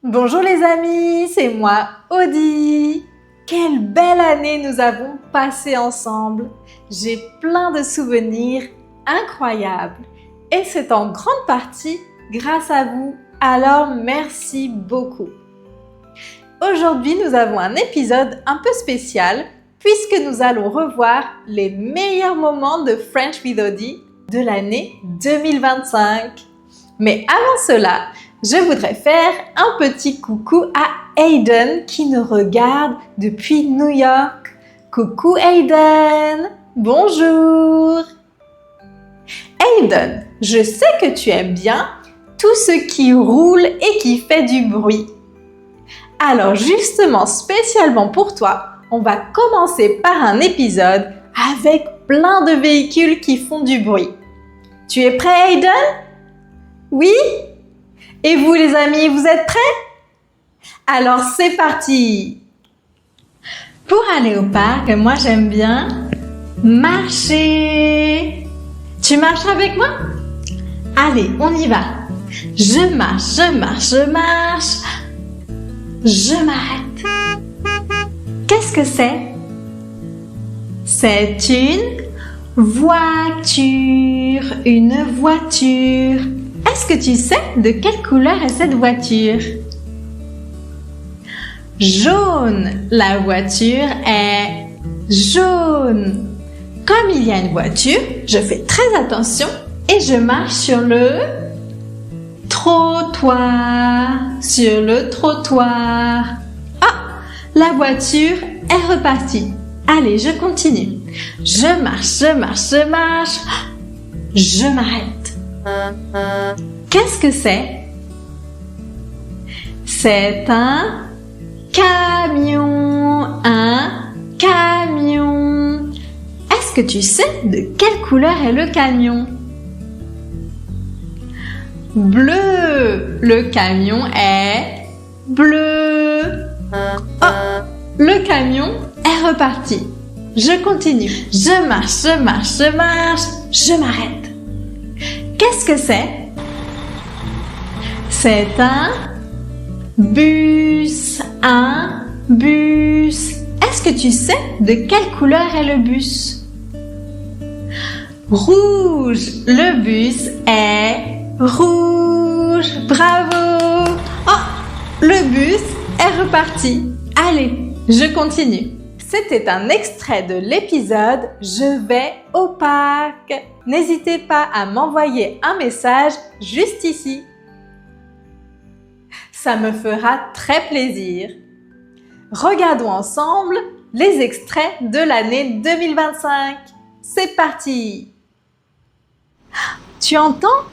Bonjour les amis, c'est moi, Audie. Quelle belle année nous avons passée ensemble. J'ai plein de souvenirs incroyables et c'est en grande partie grâce à vous. Alors merci beaucoup. Aujourd'hui, nous avons un épisode un peu spécial puisque nous allons revoir les meilleurs moments de French with Audie de l'année 2025. Mais avant cela, je voudrais faire un petit coucou à Aiden qui nous regarde depuis New York. Coucou Aiden, bonjour. Aiden, je sais que tu aimes bien tout ce qui roule et qui fait du bruit. Alors justement, spécialement pour toi, on va commencer par un épisode avec plein de véhicules qui font du bruit. Tu es prêt Aiden? Oui? Et vous les amis, vous êtes prêts? Alors c'est parti! Pour aller au parc, moi j'aime bien marcher. Tu marches avec moi? Allez, on y va. Je marche, je marche, je marche. Je m'arrête. Qu'est-ce que c'est? C'est une voiture. Une voiture. Est-ce que tu sais de quelle couleur est cette voiture? Jaune. La voiture est jaune. Comme il y a une voiture, je fais très attention et je marche sur le trottoir. Sur le trottoir. Ah, la voiture est repartie. Allez, je continue. Je marche, je marche, je marche. Je m'arrête. Qu'est-ce que c'est? C'est un camion. Un camion. Est-ce que tu sais de quelle couleur est le camion? Bleu. Le camion est bleu. Oh, le camion est reparti. Je continue. Je marche, je marche, je marche. Je m'arrête. Qu'est-ce que c'est? C'est un bus. Un bus. Est-ce que tu sais de quelle couleur est le bus? Rouge. Le bus est rouge. Bravo! Oh, le bus est reparti. Allez, je continue. C'était un extrait de l'épisode « Je vais au parc ». N'hésitez pas à m'envoyer un message juste ici. Ça me fera très plaisir. Regardons ensemble les extraits de l'année 2025. C'est parti! Tu entends?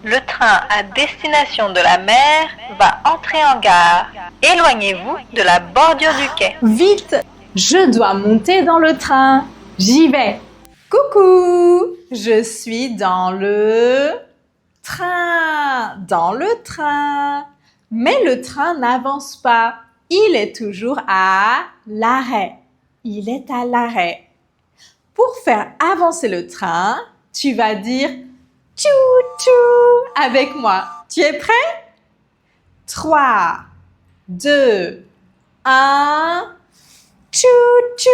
Le train à destination de la mer va entrer en gare. Éloignez-vous de la bordure du quai. Vite! Je dois monter dans le train. J'y vais. Coucou! Je suis dans le train. Dans le train. Mais le train n'avance pas. Il est toujours à l'arrêt. Il est à l'arrêt. Pour faire avancer le train, tu vas dire tchou-tchou avec moi. Tu es prêt? 3, 2, 1. Tchou-tchou!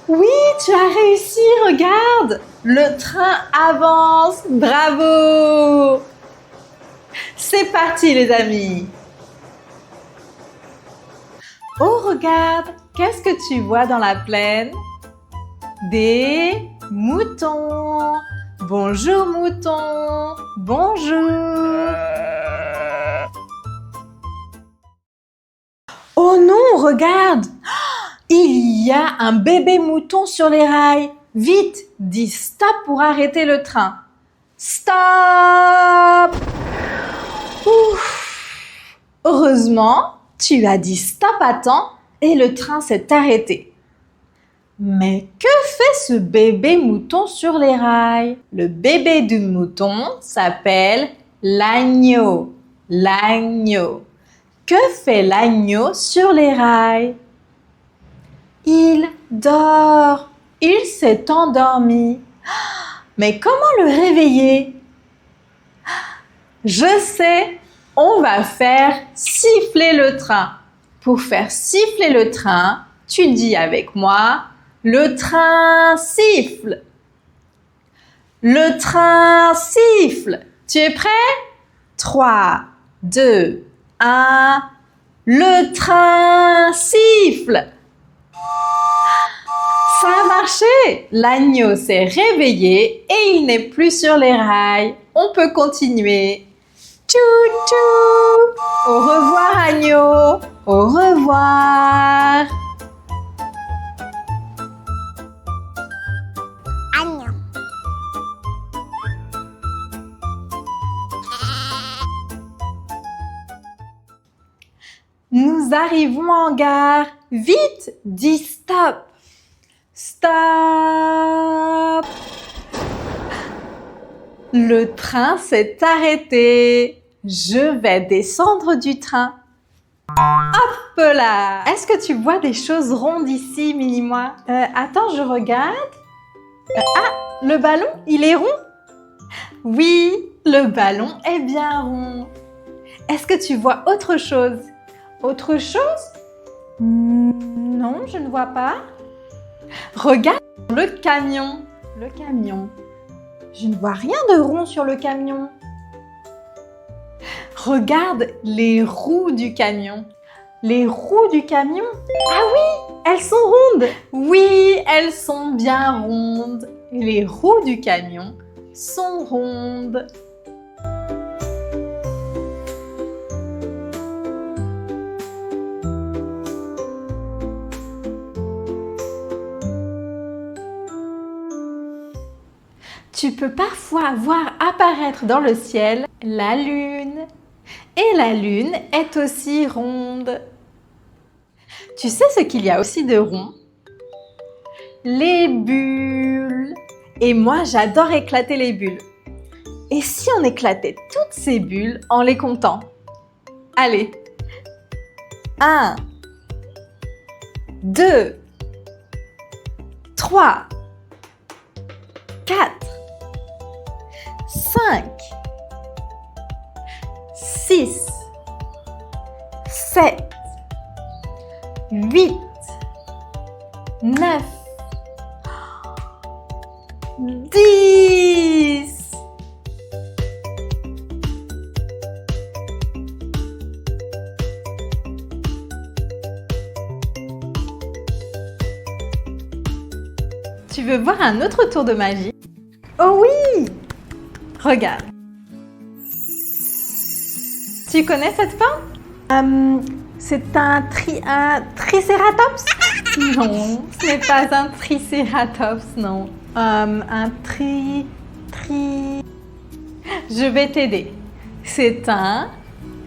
Oui, tu as réussi, regarde! Le train avance, bravo! C'est parti les amis! Oh, regarde! Qu'est-ce que tu vois dans la plaine? Des moutons! Bonjour moutons! Bonjour! Oh non, regarde! Il y a un bébé mouton sur les rails. Vite, dis stop pour arrêter le train. Stop! Ouf! Heureusement, tu as dit stop à temps et le train s'est arrêté. Mais que fait ce bébé mouton sur les rails? Le bébé du mouton s'appelle l'agneau. L'agneau. Que fait l'agneau sur les rails? Il dort. Il s'est endormi. Mais comment le réveiller? Je sais, on va faire siffler le train. Pour faire siffler le train, tu dis avec moi, le train siffle. Le train siffle. Tu es prêt? 3, 2, 1. Le train siffle. Ça a marché! L'agneau s'est réveillé et il n'est plus sur les rails. On peut continuer. Tchou tchou! Au revoir agneau! Au revoir! Agneau. Nous arrivons en gare. Vite, dis stop. Stop. Le train s'est arrêté. Je vais descendre du train. Hop là. Est-ce que tu vois des choses rondes ici, Mini-moi? Attends, je regarde. Le ballon, il est rond? Oui, le ballon est bien rond. Est-ce que tu vois autre chose? Autre chose? Non, je ne vois pas. Regarde le camion. Le camion. Je ne vois rien de rond sur le camion. Regarde les roues du camion. Les roues du camion? Ah oui, elles sont rondes. Oui, elles sont bien rondes. Les roues du camion sont rondes. Tu peux parfois voir apparaître dans le ciel la lune. Et la lune est aussi ronde. Tu sais ce qu'il y a aussi de rond? Les bulles. Et moi, j'adore éclater les bulles. Et si on éclatait toutes ces bulles en les comptant? Allez. 1, 2, 3, 4, 5, 6, 7, 8, 9, 10. Tu veux voir un autre tour de magie? Oh oui! Regarde. Tu connais cette forme? C'est un tricératops? Non, ce n'est pas un tricératops, non. Je vais t'aider. C'est un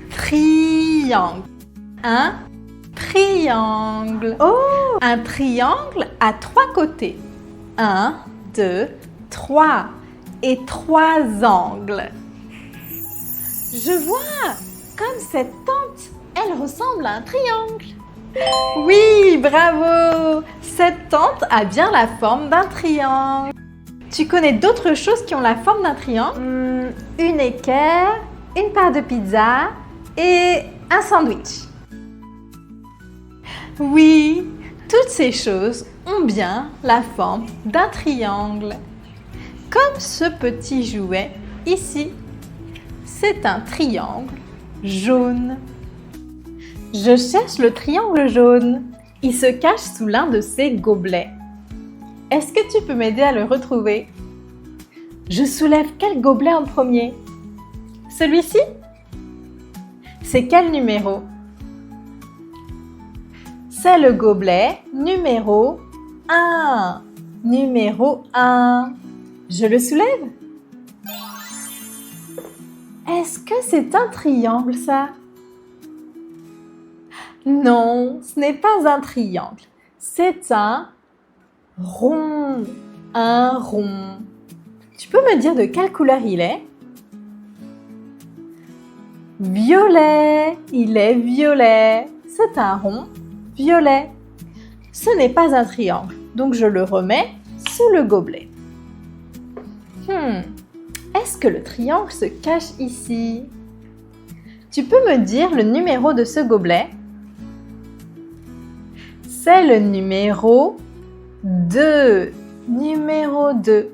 triangle. Un triangle. Oh! Un triangle à 3 côtés. 1, 2, 3. Et 3 angles. Je vois! Comme cette tente, elle ressemble à un triangle. Oui, bravo! Cette tente a bien la forme d'un triangle. Tu connais d'autres choses qui ont la forme d'un triangle? Une équerre, une part de pizza et un sandwich. Oui, toutes ces choses ont bien la forme d'un triangle. Comme ce petit jouet ici. C'est un triangle jaune. Je cherche le triangle jaune. Il se cache sous l'un de ces gobelets. Est-ce que tu peux m'aider à le retrouver? Je soulève quel gobelet en premier? Celui-ci? C'est quel numéro? C'est le gobelet numéro 1. Numéro 1. Je le soulève? Est-ce que c'est un triangle, ça? Non, ce n'est pas un triangle. C'est un rond. Un rond. Tu peux me dire de quelle couleur il est? Violet. Il est violet. C'est un rond violet. Ce n'est pas un triangle, donc je le remets sous le gobelet. Est-ce que le triangle se cache ici? Tu peux me dire le numéro de ce gobelet? C'est le numéro 2. Numéro 2.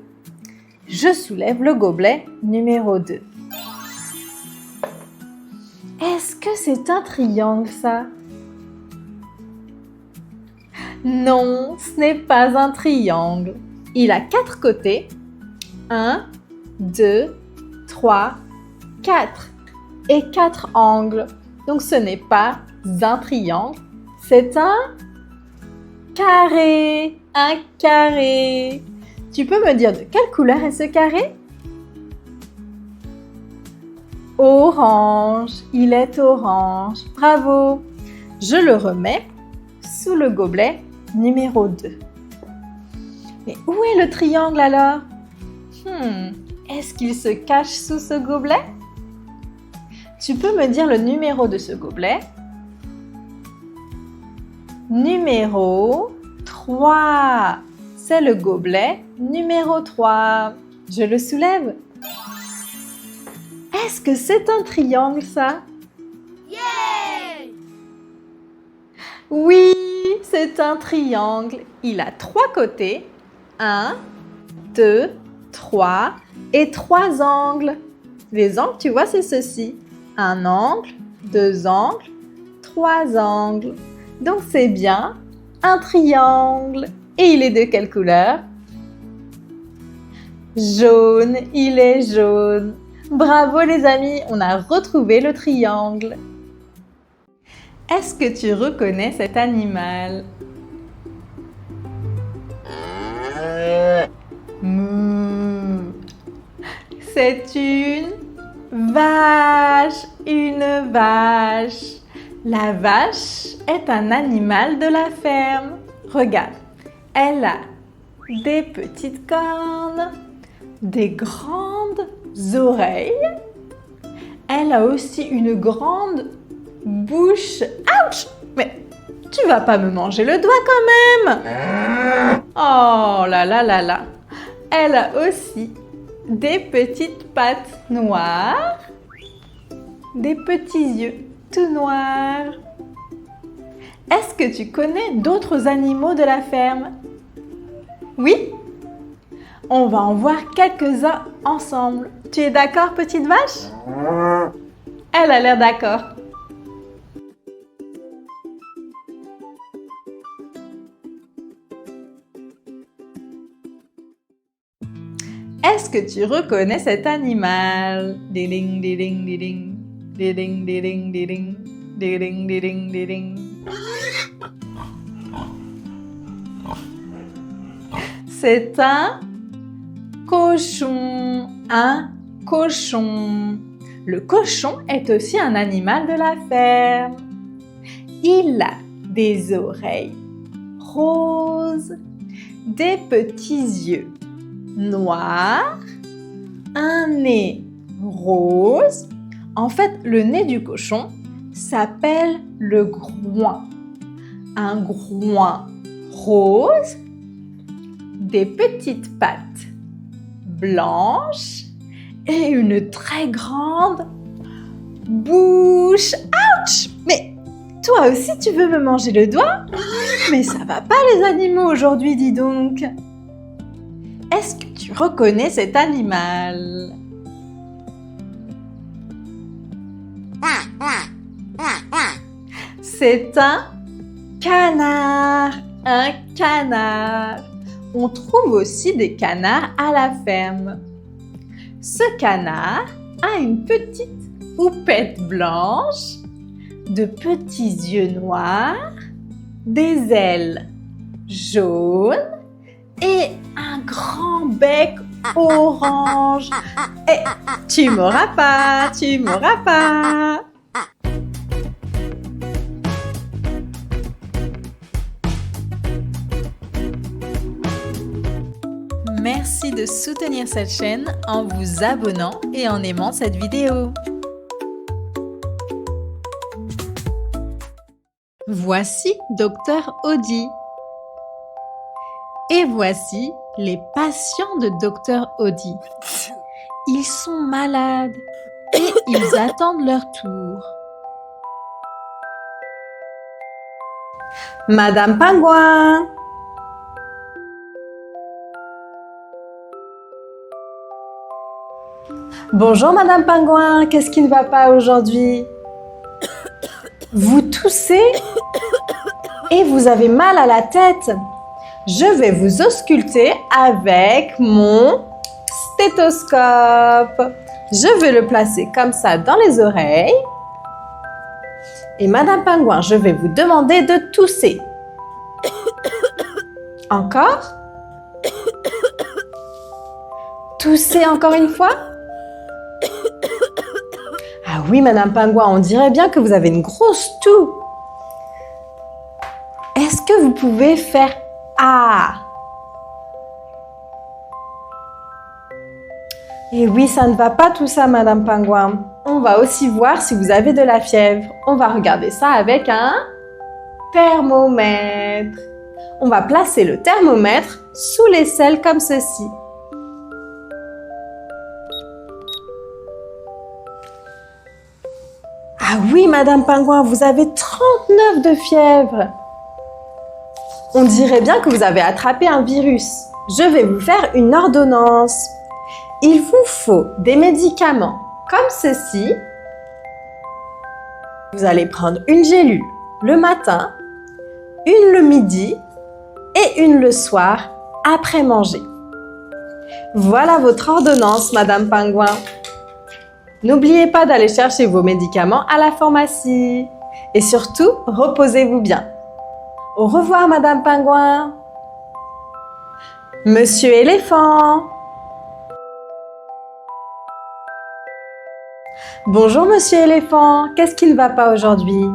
Je soulève le gobelet numéro 2. Est-ce que c'est un triangle, ça? Non, ce n'est pas un triangle. Il a 4 côtés. 1, 2, 3, 4. Et 4 angles. Donc ce n'est pas un triangle, c'est un carré. Un carré. Tu peux me dire de quelle couleur est ce carré? Orange. Il est orange. Bravo. Je le remets sous le gobelet numéro 2. Mais où est le triangle alors? Est-ce qu'il se cache sous ce gobelet? Tu peux me dire le numéro de ce gobelet? Numéro 3. C'est le gobelet numéro 3. Je le soulève. Est-ce que c'est un triangle, ça? Yeah! Oui, c'est un triangle. Il a 3 côtés. 1, 2, 3 et 3 angles. Les angles, tu vois, c'est ceci. Un angle, 2 angles, 3 angles. Donc, c'est bien un triangle. Et il est de quelle couleur? Jaune, il est jaune. Bravo les amis, on a retrouvé le triangle. Est-ce que tu reconnais cet animal? C'est une vache, une vache. La vache est un animal de la ferme. Regarde, elle a des petites cornes, des grandes oreilles. Elle a aussi une grande bouche. Ouch! Mais tu vas pas me manger le doigt quand même! Oh là là là là! Elle a aussi des petites pattes noires, des petits yeux tout noirs. Est-ce que tu connais d'autres animaux de la ferme? Oui? On va en voir quelques-uns ensemble. Tu es d'accord, petite vache? Elle a l'air d'accord. Est-ce que tu reconnais cet animal? Diling, diling, diling. Diling, diling, diling. Diling, diling, diling. C'est un cochon. Un cochon. Le cochon est aussi un animal de la ferme. Il a des oreilles roses, des petits yeux noirs, un nez rose. En fait, le nez du cochon s'appelle le groin. Un groin rose, des petites pattes blanches et une très grande bouche. Ouch! Mais toi aussi, tu veux me manger le doigt? Mais ça va pas les animaux aujourd'hui, dis donc. Est-ce que tu reconnais cet animal? C'est un canard. Un canard. On trouve aussi des canards à la ferme. Ce canard a une petite houppette blanche, de petits yeux noirs, des ailes jaunes et un grand bec orange. Et tu m'auras pas, tu m'auras pas. Merci de soutenir cette chaîne en vous abonnant et en aimant cette vidéo. Voici Dr Audi. Et voici les patients de Dr Audi. Ils sont malades et ils attendent leur tour. Madame Pingouin! Bonjour Madame Pingouin, qu'est-ce qui ne va pas aujourd'hui? Vous toussez et vous avez mal à la tête. Je vais vous ausculter avec mon stéthoscope. Je vais le placer comme ça dans les oreilles. Et Madame Pingouin, je vais vous demander de tousser. Encore? Toussez encore une fois? Ah oui, Madame Pingouin, on dirait bien que vous avez une grosse toux. Est-ce que vous pouvez faire Ah? Et oui, ça ne va pas tout ça, Madame Pingouin. On va aussi voir si vous avez de la fièvre. On va regarder ça avec un thermomètre. On va placer le thermomètre sous l'aisselle comme ceci. Ah oui, Madame Pingouin, vous avez 39 de fièvre. On dirait bien que vous avez attrapé un virus. Je vais vous faire une ordonnance. Il vous faut des médicaments comme ceci. Vous allez prendre une gélule le matin, une le midi et une le soir après manger. Voilà votre ordonnance, Madame Pingouin. N'oubliez pas d'aller chercher vos médicaments à la pharmacie. Et surtout, reposez-vous bien. Au revoir, Madame Pingouin. Monsieur Éléphant. Bonjour, Monsieur Éléphant. Qu'est-ce qui ne va pas aujourd'hui?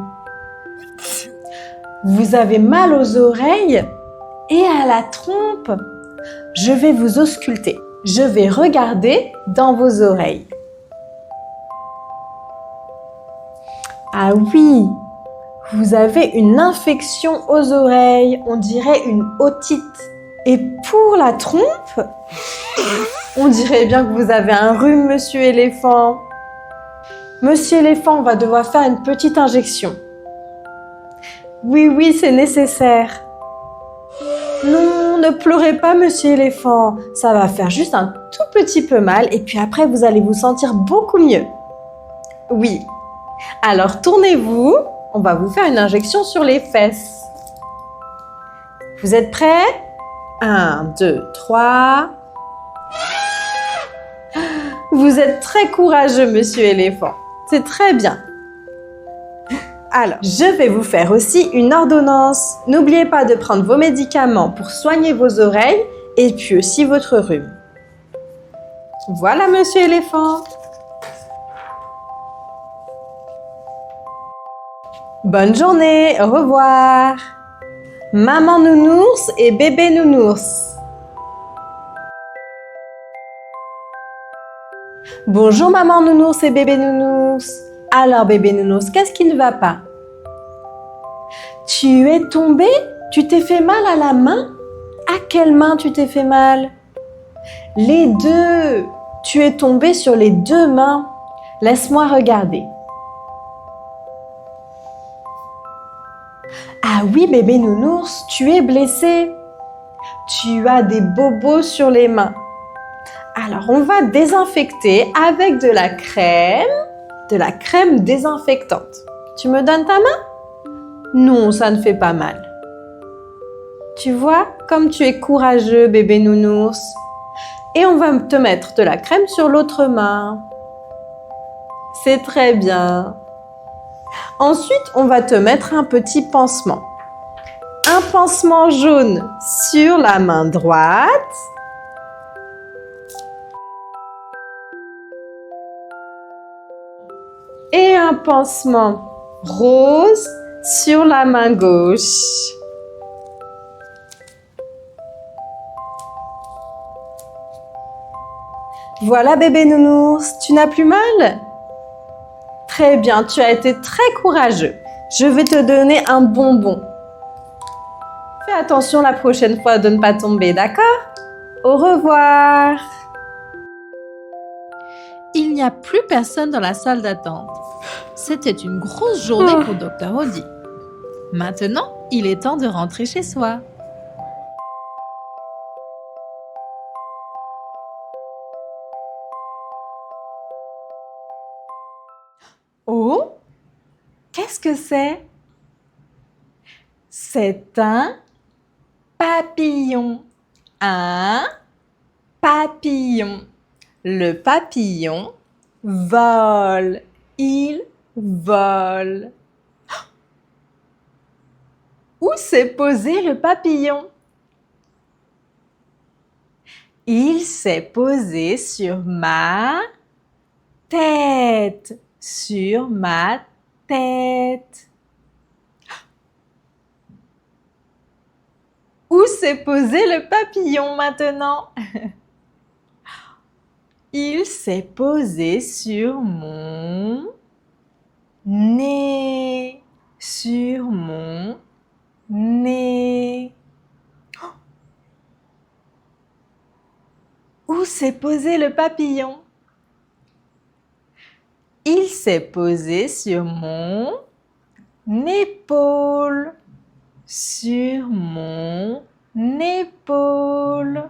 Vous avez mal aux oreilles et à la trompe. Je vais vous ausculter. Je vais regarder dans vos oreilles. Ah oui, vous avez une infection aux oreilles, on dirait une otite. Et pour la trompe, on dirait bien que vous avez un rhume, Monsieur Éléphant. Monsieur Éléphant, on va devoir faire une petite injection. Oui, c'est nécessaire. Non, ne pleurez pas, Monsieur Éléphant. Ça va faire juste un tout petit peu mal et puis après, vous allez vous sentir beaucoup mieux. Oui. Alors, tournez-vous. On va vous faire une injection sur les fesses. Vous êtes prêts? 1, 2, 3. Vous êtes très courageux, Monsieur Éléphant. C'est très bien. Alors, je vais vous faire aussi une ordonnance. N'oubliez pas de prendre vos médicaments pour soigner vos oreilles et puis aussi votre rhume. Voilà, Monsieur Éléphant. Bonne journée, au revoir. Maman nounours et bébé nounours. Bonjour maman nounours et bébé nounours. Alors bébé nounours, qu'est-ce qui ne va pas? Tu es tombé? Tu t'es fait mal à la main? À quelle main tu t'es fait mal? Les deux. Tu es tombé sur les deux mains. Laisse-moi regarder. Ah oui, bébé nounours, tu es blessé. Tu as des bobos sur les mains. Alors, on va désinfecter avec de la crème désinfectante. Tu me donnes ta main? Non, ça ne fait pas mal. Tu vois, comme tu es courageux, bébé nounours. Et on va te mettre de la crème sur l'autre main. C'est très bien. Ensuite, on va te mettre un petit pansement. Un pansement jaune sur la main droite. Et un pansement rose sur la main gauche. Voilà bébé nounours, tu n'as plus mal? Très bien, tu as été très courageux. Je vais te donner un bonbon. Fais attention la prochaine fois de ne pas tomber, d'accord? Au revoir. il n'y a plus personne dans la salle d'attente. C'était une grosse journée pour Dr. Audi. Maintenant, il est temps de rentrer chez soi. Oh, qu'est-ce que c'est? C'est un papillon. Un papillon. Le papillon vole. Il vole. Où s'est posé le papillon? Il s'est posé sur ma tête. Sur ma tête. Où s'est posé le papillon maintenant? Il s'est posé sur mon nez. Sur mon nez. Où s'est posé le papillon? Il s'est posé sur mon épaule. Sur mon épaule.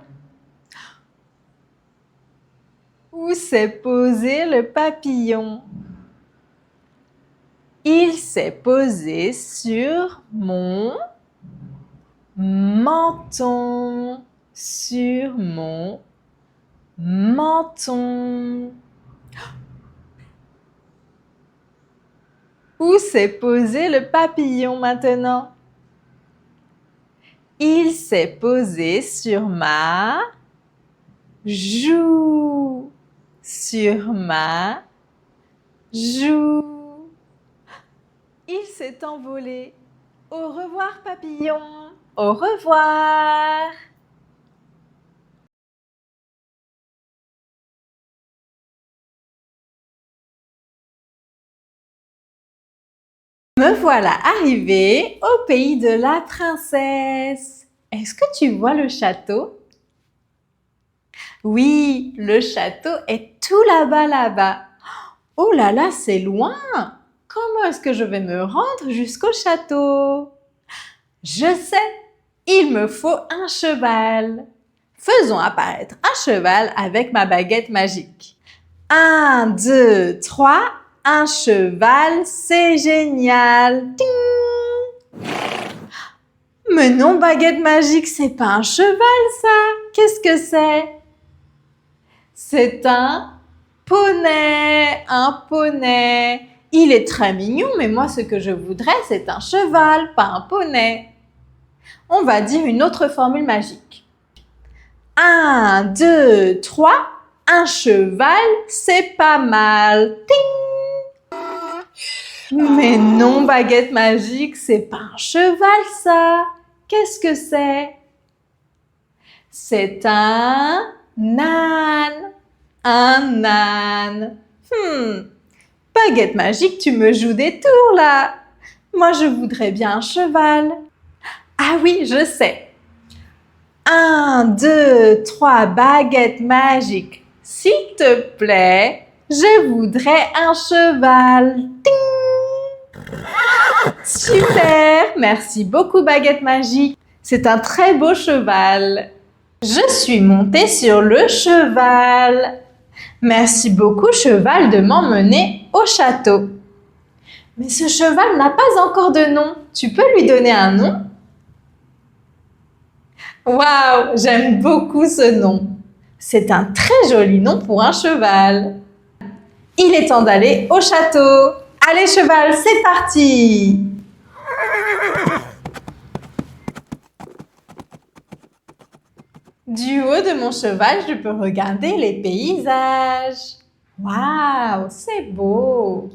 Où s'est posé le papillon? Il s'est posé sur mon menton. Sur mon menton. Où s'est posé le papillon maintenant? Il s'est posé sur ma joue. Sur ma joue. Il s'est envolé. Au revoir, papillon. Au revoir. Me voilà arrivée au pays de la princesse. Est-ce que tu vois le château? Oui, le château est tout là-bas, là-bas. Oh là là, c'est loin! Comment est-ce que je vais me rendre jusqu'au château? Je sais, il me faut un cheval. Faisons apparaître un cheval avec ma baguette magique. 1, 2, 3, un cheval, c'est génial! Ting! Mais non, baguette magique, c'est pas un cheval, ça! Qu'est-ce que c'est? C'est un poney, un poney. Il est très mignon, mais moi, ce que je voudrais, c'est un cheval, pas un poney. On va dire une autre formule magique. 1, 2, 3, un cheval, c'est pas mal. Ting! Mais non, baguette magique, c'est pas un cheval, ça. Qu'est-ce que c'est? C'est un âne. Un âne. Baguette magique, tu me joues des tours, là. Moi, je voudrais bien un cheval. Ah oui, je sais. 1, 2, 3, baguette magique. S'il te plaît, je voudrais un cheval. Ting! Super! Merci beaucoup, baguette magique. C'est un très beau cheval. Je suis montée sur le cheval. Merci beaucoup, cheval, de m'emmener au château. Mais ce cheval n'a pas encore de nom. Tu peux lui donner un nom? Waouh, j'aime beaucoup ce nom. C'est un très joli nom pour un cheval. Il est temps d'aller au château. Allez, cheval, c'est parti! Du haut de mon cheval, je peux regarder les paysages. Waouh, c'est beau!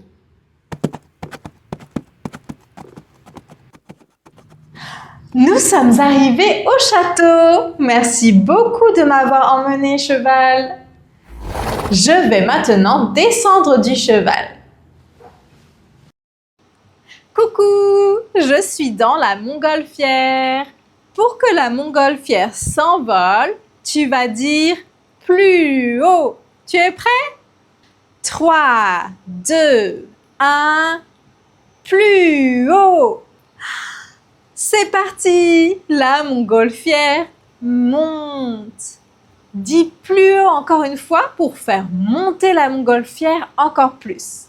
Nous sommes arrivés au château. Merci beaucoup de m'avoir emmené, cheval. Je vais maintenant descendre du cheval. Coucou, je suis dans la montgolfière. Pour que la montgolfière s'envole, tu vas dire plus haut. Tu es prêt? 3, 2, 1. Plus haut. C'est parti. La montgolfière monte. Dis plus haut encore une fois pour faire monter la montgolfière encore plus.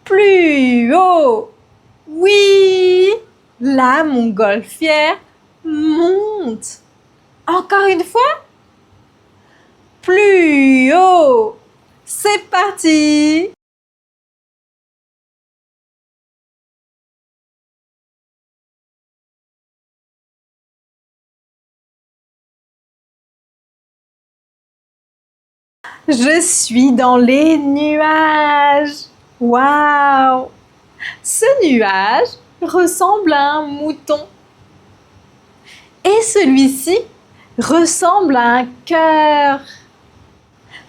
Plus haut. Oui, la montgolfière monte. Encore une fois. Plus haut. C'est parti. Je suis dans les nuages. Waouh! Ce nuage ressemble à un mouton. Et celui-ci ressemble à un cœur.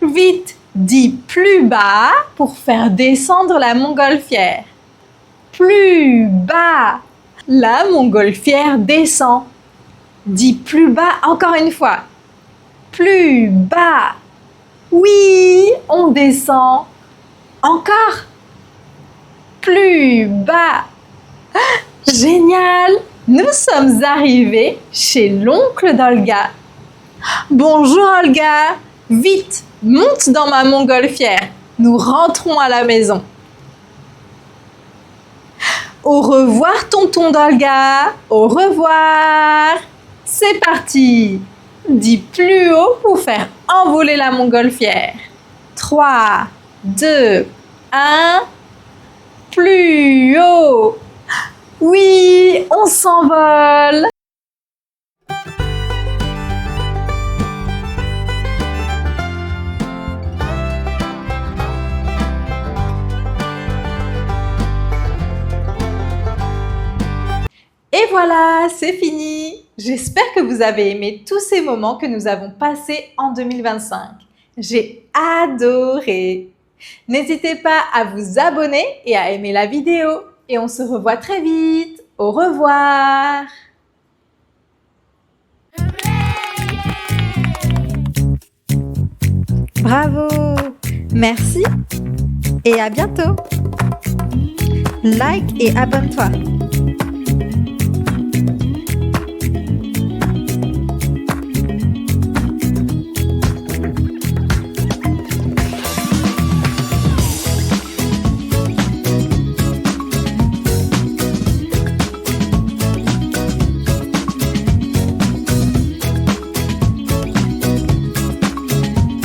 Vite, dis plus bas pour faire descendre la montgolfière. Plus bas. La montgolfière descend. Dis plus bas encore une fois. Plus bas. Oui, on descend. Encore. Plus bas. Génial! Nous sommes arrivés chez l'oncle d'Olga. Bonjour Olga. Vite, monte dans ma montgolfière. Nous rentrons à la maison. Au revoir tonton d'Olga. Au revoir. C'est parti. Dis plus haut pour faire envoler la montgolfière. 3, 2, 1. Plus haut. Oui, on s'envole. Et voilà, c'est fini. J'espère que vous avez aimé tous ces moments que nous avons passés en 2025. J'ai adoré. N'hésitez pas à vous abonner et à aimer la vidéo. Et on se revoit très vite. Au revoir. Bravo. Merci. Et à bientôt. Like et abonne-toi.